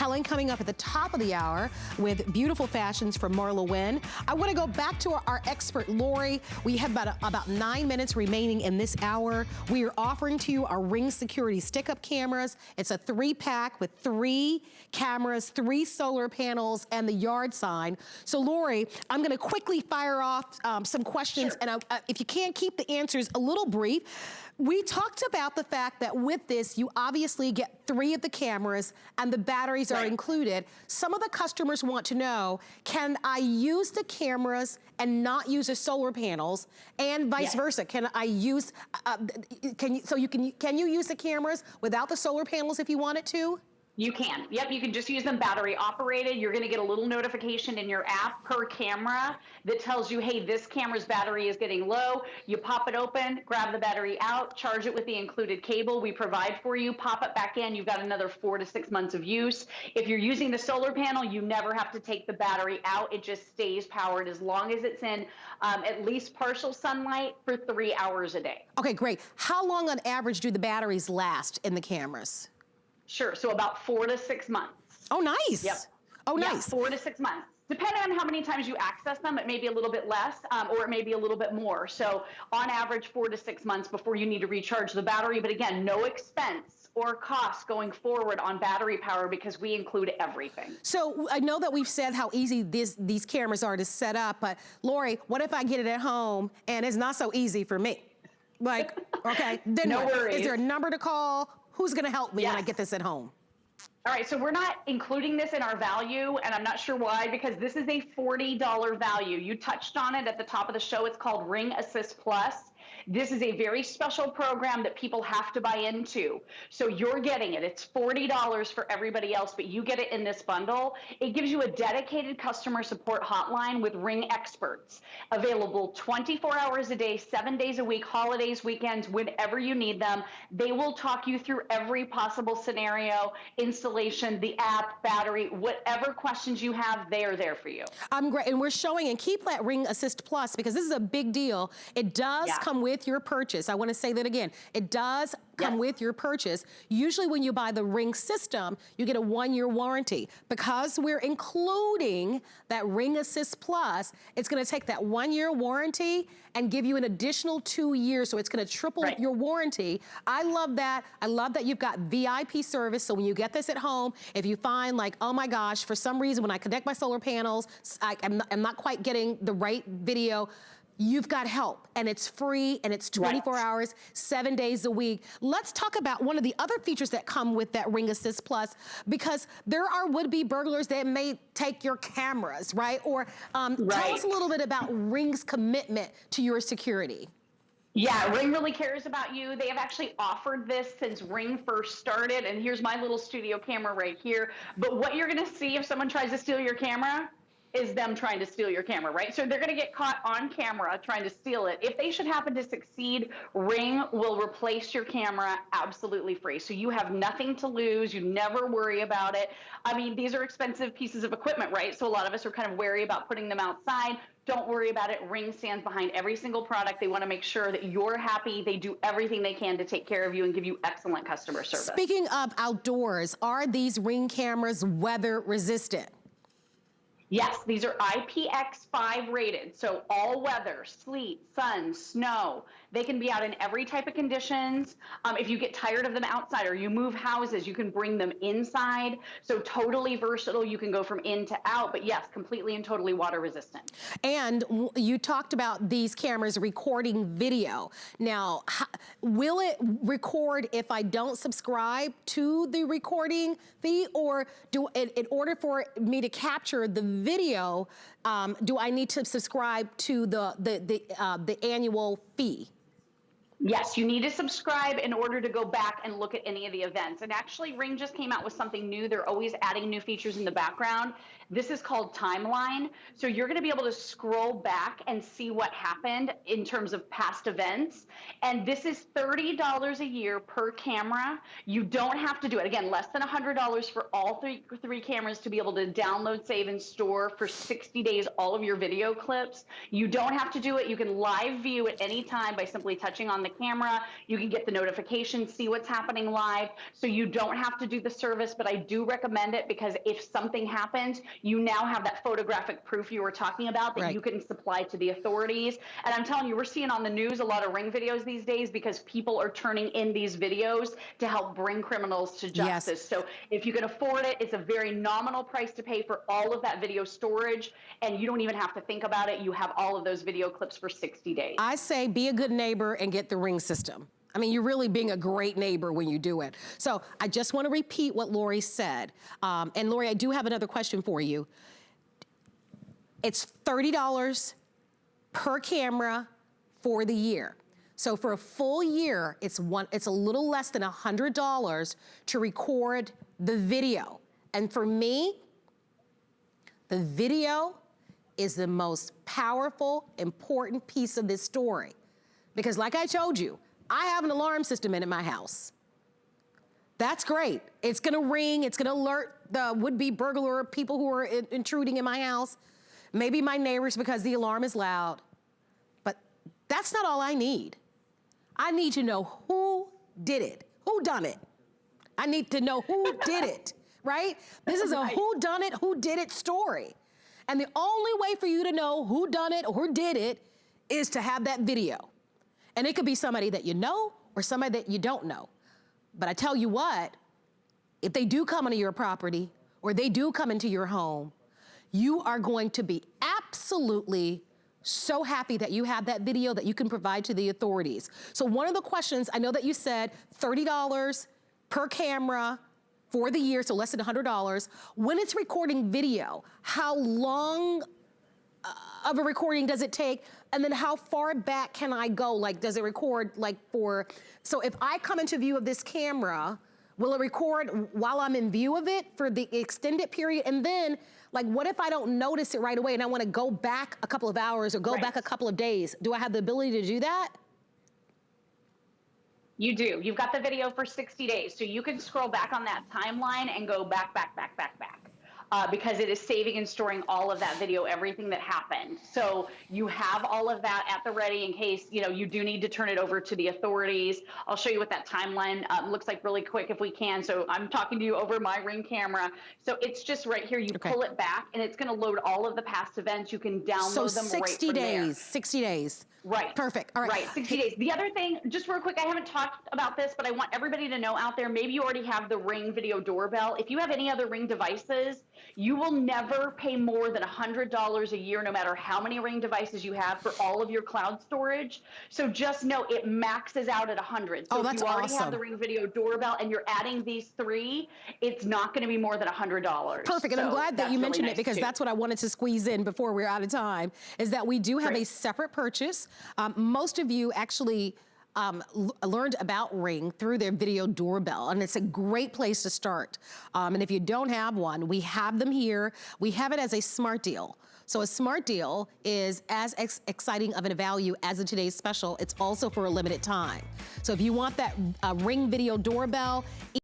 Helen coming up at the top of the hour with beautiful fashions from Marla Wynn. I want to go back to our expert, Lori. We have about 9 minutes remaining in this hour. We are offering to you our Ring Security stick-up cameras. It's a 3-pack with 3 cameras, 3 solar panels, and the yard sign. So Lori, I'm going to quickly fire off some questions, and if you can't keep the answers a little brief. We talked about the fact that with this, you obviously get 3 of the cameras and the batteries are included. Some of the customers want to know, can I use the cameras and not use the solar panels, and vice versa? Can I use, can you use the cameras without the solar panels if you wanted to? You can. Yep, you can just use them battery operated. You're going to get a little notification in your app per camera that tells you, hey, this camera's battery is getting low. You pop it open, grab the battery out, charge it with the included cable we provide for you, pop it back in. You've got another 4 to 6 months of use. If you're using the solar panel, you never have to take the battery out. It just stays powered as long as it's in at least partial sunlight for 3 hours a day. Okay, great. How long on average do the batteries last in the cameras? Sure, so about 4 to 6 months. Oh, nice. Yep. Oh, nice. 4 to 6 months. Depending on how many times you access them, it may be a little bit less, or it may be a little bit more. So on average, 4 to 6 months before you need to recharge the battery. But again, no expense or cost going forward on battery power because we include everything. So I know that we've said how easy these cameras are to set up, but Lori, what if I get it at home and it's not so easy for me? Like, okay, then no worries. Is there a number to call? Who's gonna help me when I get this at home? All right, so we're not including this in our value, and I'm not sure why, because this is a $40 value. You touched on it at the top of the show. It's called Ring Assist Plus. This is a very special program that people have to buy into. So you're getting it. It's $40 for everybody else, but you get it in this bundle. It gives you a dedicated customer support hotline with Ring experts, available 24 hours a day, 7 days a week, holidays, weekends, whenever you need them. They will talk you through every possible scenario, installation, the app, battery, whatever questions you have, they are there for you. I'm great, and we're showing, and keep that Ring Assist Plus because this is a big deal. It does come with your purchase. I want to say that again. It does come with your purchase. Usually when you buy the Ring system, you get a 1-year warranty. Because we're including that Ring Assist Plus, it's going to take that 1-year warranty and give you an additional 2 years, so it's going to triple your warranty. I love that. I love that you've got VIP service, so when you get this at home, if you find like, oh my gosh, for some reason when I connect my solar panels, I'm not quite getting the right video, you've got help, and it's free, and it's 24 hours, 7 days a week. Let's talk about one of the other features that come with that Ring Assist Plus, because there are would-be burglars that may take your cameras, right? Or tell us a little bit about Ring's commitment to your security. Yeah, Ring really cares about you. They have actually offered this since Ring first started, and here's my little studio camera right here. But what you're gonna see if someone tries to steal your camera is them trying to steal your camera, right? So they're gonna get caught on camera trying to steal it. If they should happen to succeed, Ring will replace your camera absolutely free. So you have nothing to lose, you never worry about it. I mean, these are expensive pieces of equipment, right? So a lot of us are kind of wary about putting them outside. Don't worry about it. Ring stands behind every single product. They wanna make sure that you're happy. They do everything they can to take care of you and give you excellent customer service. Speaking of outdoors, are these Ring cameras weather resistant? Yes, these are IPX5 rated, so all weather, sleet, sun, snow. They can be out in every type of conditions. If you get tired of them outside or you move houses, you can bring them inside. So totally versatile. You can go from in to out, but yes, completely and totally water resistant. And you talked about these cameras recording video. Now, will it record if I don't subscribe to the recording fee, or in order for me to capture the video, do I need to subscribe to the annual fee? Yes, you need to subscribe in order to go back and look at any of the events. And actually, Ring just came out with something new. They're always adding new features in the background. This is called Timeline. So you're going to be able to scroll back and see what happened in terms of past events. And this is $30 a year per camera. You don't have to do it. Again, less than $100 for all three cameras to be able to download, save, and store for 60 days all of your video clips. You don't have to do it. You can live view at any time by simply touching on the camera. You can get the notifications, see what's happening live. So you don't have to do the service, but I do recommend it because if something happens, you now have that photographic proof you were talking about that you can supply to the authorities. And I'm telling you, we're seeing on the news a lot of Ring videos these days because people are turning in these videos to help bring criminals to justice. Yes. So if you can afford it, it's a very nominal price to pay for all of that video storage, and you don't even have to think about it. You have all of those video clips for 60 days. I say be a good neighbor and get the Ring system. I mean, you're really being a great neighbor when you do it. So I just want to repeat what Lori said. And Lori, I do have another question for you. It's $30 per camera for the year. So for a full year, it's a little less than $100 to record the video. And for me, the video is the most powerful, important piece of this story. Because like I told you, I have an alarm system in my house. That's great. It's gonna ring, it's gonna alert the would-be burglar, people who are intruding in my house, maybe my neighbors because the alarm is loud. But that's not all I need. I need to know who did it, who done it. I need to know who did it, right? This is a who done it, who did it story. And the only way for you to know who done it or who did it is to have that video. And it could be somebody that you know or somebody that you don't know. But I tell you what, if they do come onto your property or they do come into your home, you are going to be absolutely so happy that you have that video that you can provide to the authorities. So one of the questions, I know that you said $30 per camera for the year, so less than $100. When it's recording video, how long of a recording does it take? And then how far back can I go? Like, does it record like so if I come into view of this camera, will it record while I'm in view of it for the extended period? And then, like, what if I don't notice it right away and I wanna go back a couple of hours or go back a couple of days? Do I have the ability to do that? You do. You've got the video for 60 days. So you can scroll back on that timeline and go back. Because it is saving and storing all of that video, everything that happened. So you have all of that at the ready in case, you know, you do need to turn it over to the authorities. I'll show you what that timeline looks like really quick if we can. So I'm talking to you over my Ring camera. So it's just right here. You pull it back and it's going to load all of the past events. You can download them right from there. 60 days. Right. Perfect. All right. Right. 60 days. The other thing, just real quick, I haven't talked about this, but I want everybody to know out there, maybe you already have the Ring video doorbell. If you have any other Ring devices, you will never pay more than $100 a year, no matter how many Ring devices you have, for all of your cloud storage. So just know it maxes out at 100. So if you already have the Ring video doorbell and you're adding these three, it's not going to be more than $100. Perfect. And I'm glad that you mentioned it because that's what I wanted to squeeze in before we're out of time, is that we do have a separate purchase. Most of you actually learned about Ring through their video doorbell, and it's a great place to start. And if you don't have one, we have them here. We have it as a smart deal. So a smart deal is as exciting of a value as in today's special. It's also for a limited time. So if you want that Ring video doorbell,